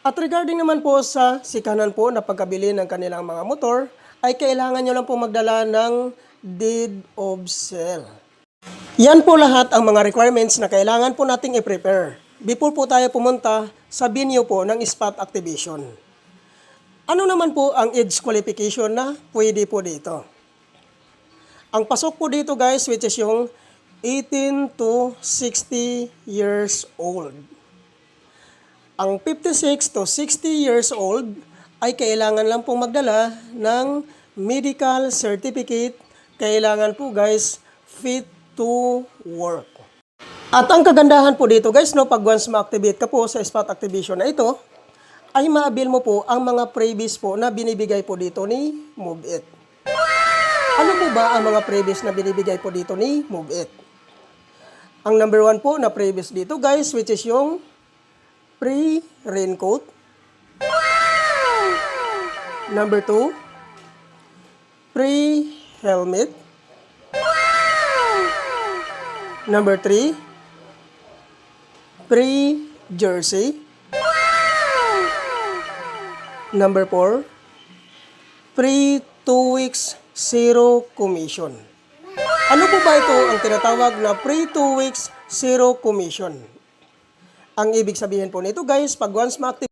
At regarding naman po sa sikanan po na pagkabili ng kanilang mga motor, ay kailangan nyo lang po magdala ng deed of sale. Yan po lahat ang mga requirements na kailangan po nating i-prepare before po tayo pumunta sa venue po ng spot activation. Ano naman po ang age qualification na pwede po dito? Ang pasok po dito guys, which is yung 18 to 60 years old. Ang 56 to 60 years old ay kailangan lang pong magdala ng medical certificate. Kailangan po guys, fit to work. At ang kagandahan po dito guys, no, pag once ma-activate ka po sa spot activation na ito, ay ma-avail mo po ang mga freebies po na binibigay po dito ni MoveIt. Ano po ba ang mga freebies na binibigay po dito ni MoveIt? Ang number 1 po na freebies dito guys, which is yung free raincoat. Number 2, free helmet. Number 3, free jersey. Number 4, free 2 weeks zero commission. Ano po ba ito ang tinatawag na free 2 weeks zero commission? Ang ibig sabihin po nito guys, pag once ma-activate